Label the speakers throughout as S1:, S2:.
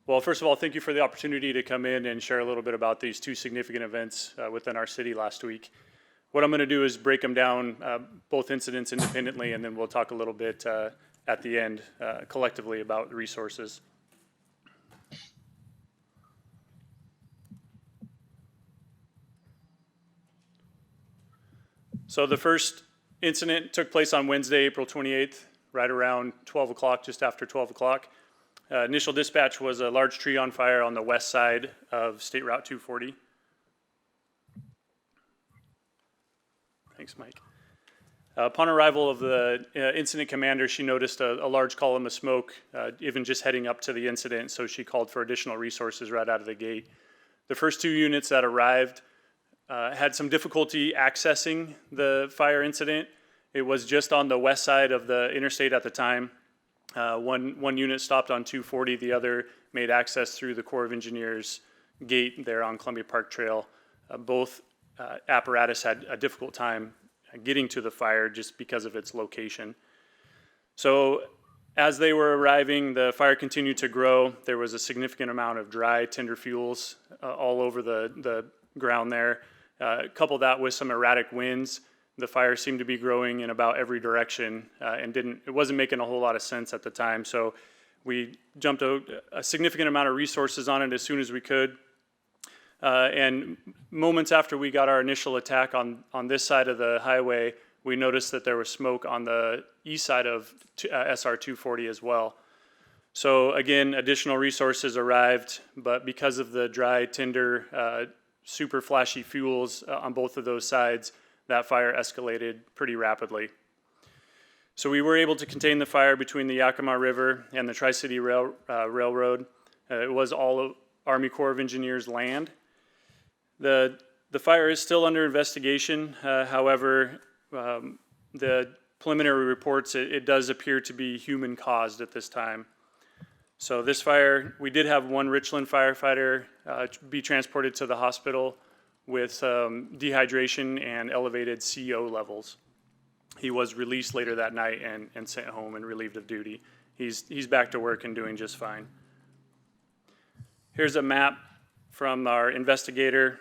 S1: Well, first of all, thank you for the opportunity to come in and share a little bit about these two significant events within our city last week. What I'm going to do is break them down, both incidents independently, and then we'll talk a little bit at the end collectively about the resources. So the first incident took place on Wednesday, April 28th, right around 12 o'clock, just after 12 o'clock. Initial dispatch was a large tree on fire on the west side of State Route 240. Thanks, Mike. Upon arrival of the incident commander, she noticed a large column of smoke, even just heading up to the incident, so she called for additional resources right out of the gate. The first two units that arrived had some difficulty accessing the fire incident. It was just on the west side of the interstate at the time. One unit stopped on 240, the other made access through the Corps of Engineers gate there on Columbia Park Trail. Both apparatus had a difficult time getting to the fire just because of its location. So as they were arriving, the fire continued to grow. There was a significant amount of dry tinder fuels all over the ground there. Couple that with some erratic winds, the fire seemed to be growing in about every direction and it wasn't making a whole lot of sense at the time. So we jumped a significant amount of resources on it as soon as we could. And moments after we got our initial attack on this side of the highway, we noticed that there was smoke on the east side of SR 240 as well. So again, additional resources arrived, but because of the dry tinder, super flashy fuels on both of those sides, that fire escalated pretty rapidly. So we were able to contain the fire between the Yakima River and the Tri-City Railroad. It was all Army Corps of Engineers land. The fire is still under investigation. However, the preliminary reports, it does appear to be human caused at this time. So this fire, we did have one Richland firefighter be transported to the hospital with dehydration and elevated CO levels. He was released later that night and sent home and relieved of duty. He's back to work and doing just fine. Here's a map from our investigator,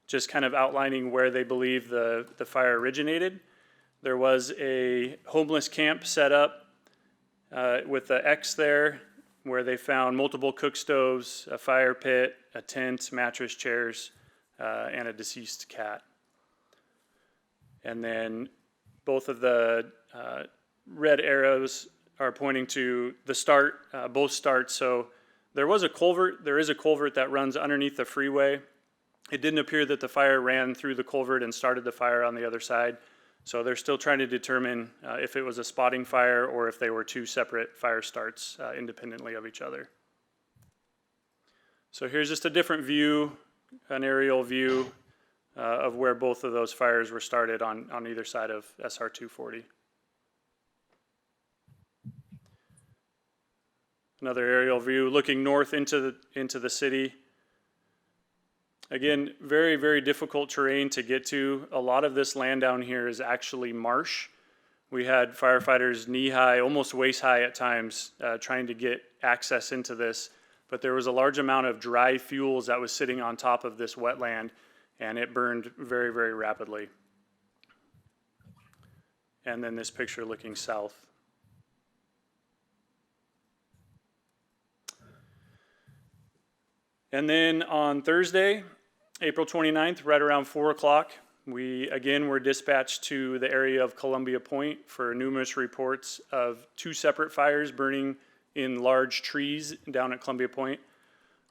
S1: just kind of outlining where they believe the fire originated. There was a homeless camp set up with the X there, where they found multiple cook stoves, a fire pit, a tent, mattress, chairs, and a deceased cat. And then both of the red arrows are pointing to the start, both starts. So there is a culvert that runs underneath the freeway. It didn't appear that the fire ran through the culvert and started the fire on the other side. So they're still trying to determine if it was a spotting fire or if they were two separate fire starts independently of each other. So here's just a different view, an aerial view of where both of those fires were started on either side of SR 240. Another aerial view looking north into the city. Again, very, very difficult terrain to get to. A lot of this land down here is actually marsh. We had firefighters knee-high, almost waist-high at times, trying to get access into this. But there was a large amount of dry fuels that was sitting on top of this wetland, and it burned very, very rapidly. And then this picture looking south. And then on Thursday, April 29th, right around 4 o'clock, we again were dispatched to the area of Columbia Point for numerous reports of two separate fires burning in large trees down at Columbia Point.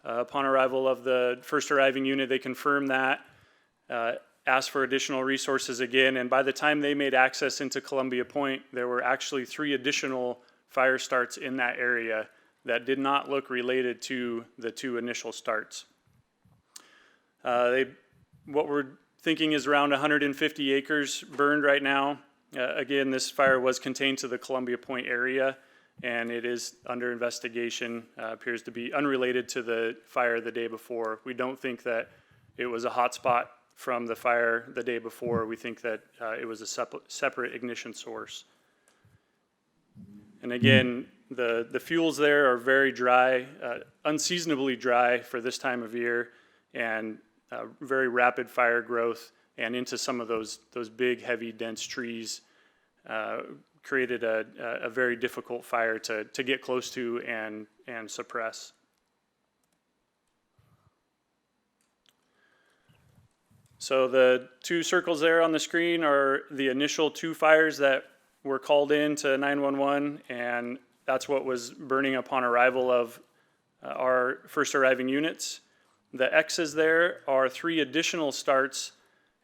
S1: Upon arrival of the first arriving unit, they confirmed that, asked for additional resources again, and by the time they made access into Columbia Point, there were actually 3 additional fire starts in that area that did not look related to the 2 initial starts. What we're thinking is around 150 acres burned right now. Again, this fire was contained to the Columbia Point area, and it is under investigation. Appears to be unrelated to the fire the day before. We don't think that it was a hot spot from the fire the day before. We think that it was a separate ignition source. And again, the fuels there are very dry, unseasonably dry for this time of year, and very rapid fire growth, and into some of those big, heavy, dense trees created a very difficult fire to get close to and suppress. So the two circles there on the screen are the initial two fires that were called in to 911, and that's what was burning upon arrival of our first arriving units. The X's there are 3 additional starts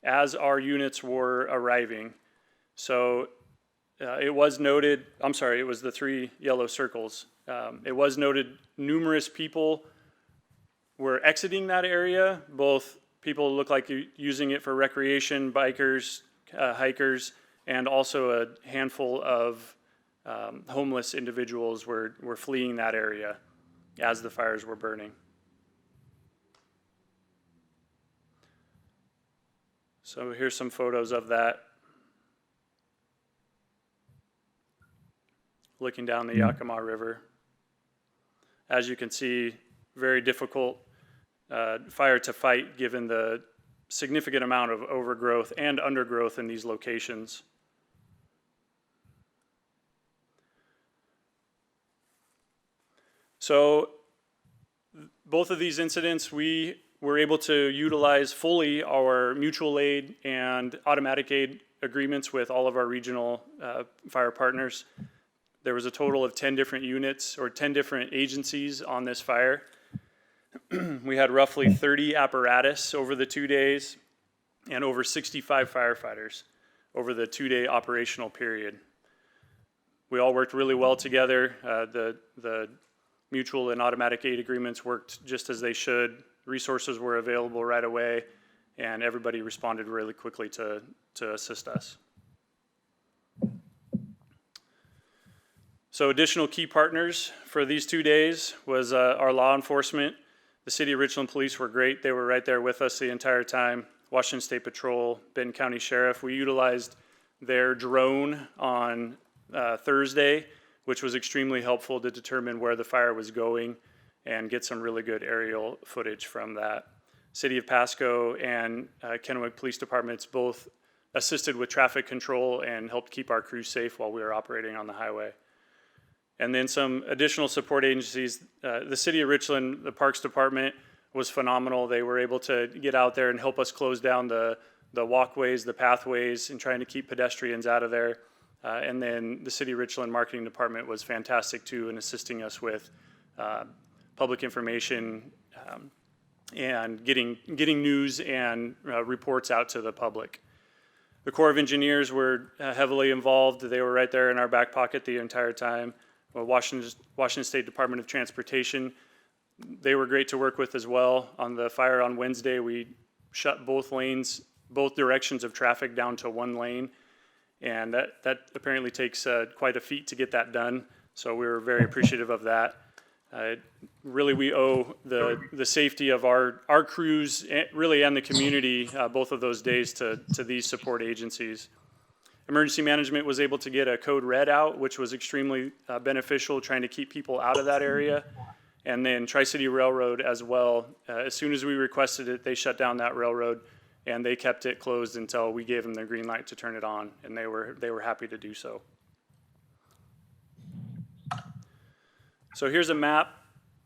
S1: as our units were arriving. So it was noted, I'm sorry, it was the 3 yellow circles. It was noted numerous people were exiting that area, both people look like using it for recreation, bikers, hikers, and also a handful of homeless individuals were fleeing that area as the fires were burning. So here's some photos of that. Looking down the Yakima River. As you can see, very difficult fire to fight given the significant amount of overgrowth and undergrowth in these locations. So both of these incidents, we were able to utilize fully our mutual aid and automatic aid agreements with all of our regional fire partners. There was a total of 10 different units or 10 different agencies on this fire. We had roughly 30 apparatus over the 2 days and over 65 firefighters over the 2-day operational period. We all worked really well together. The mutual and automatic aid agreements worked just as they should. Resources were available right away, and everybody responded really quickly to assist us. So additional key partners for these 2 days was our law enforcement. The City of Richland Police were great. They were right there with us the entire time. Washington State Patrol, Benton County Sheriff. We utilized their drone on Thursday, which was extremely helpful to determine where the fire was going and get some really good aerial footage from that. City of Pasco and Kennewick Police Departments both assisted with traffic control and helped keep our crews safe while we were operating on the highway. And then some additional support agencies. The City of Richland, the Parks Department was phenomenal. They were able to get out there and help us close down the walkways, the pathways, and trying to keep pedestrians out of there. And then the City of Richland Marketing Department was fantastic too in assisting us with public information and getting news and reports out to the public. The Corps of Engineers were heavily involved. They were right there in our back pocket the entire time. Washington State Department of Transportation, they were great to work with as well. On the fire on Wednesday, we shut both lanes, both directions of traffic down to 1 lane. And that apparently takes quite a feat to get that done. So we were very appreciative of that. Really, we owe the safety of our crews, really, and the community, both of those days to these support agencies. Emergency management was able to get a code red out, which was extremely beneficial, trying to keep people out of that area. And then Tri-City Railroad as well. As soon as we requested it, they shut down that railroad, and they kept it closed until we gave them the green light to turn it on, and they were happy to do so. So here's a map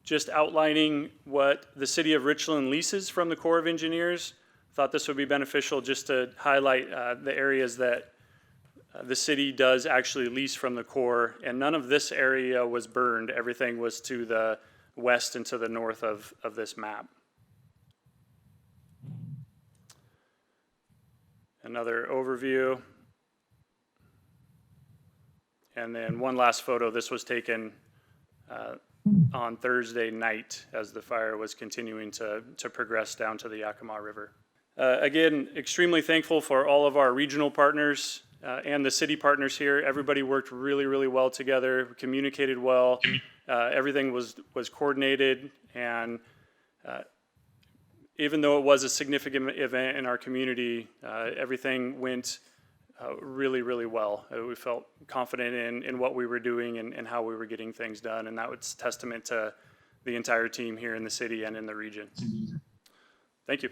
S1: just outlining what the City of Richland leases from the Corps of Engineers. Thought this would be beneficial just to highlight the areas that the city does actually lease from the Corps, and none of this area was burned. Everything was to the west and to the north of this map. Another overview. And then one last photo. This was taken on Thursday night as the fire was continuing to progress down to the Yakima River. Again, extremely thankful for all of our regional partners and the city partners here. Everybody worked really, really well together, communicated well. Everything was coordinated, and even though it was a significant event in our community, everything went really, really well. We felt confident in what we were doing and how we were getting things done, and that was testament to the entire team here in the city and in the region. Thank you.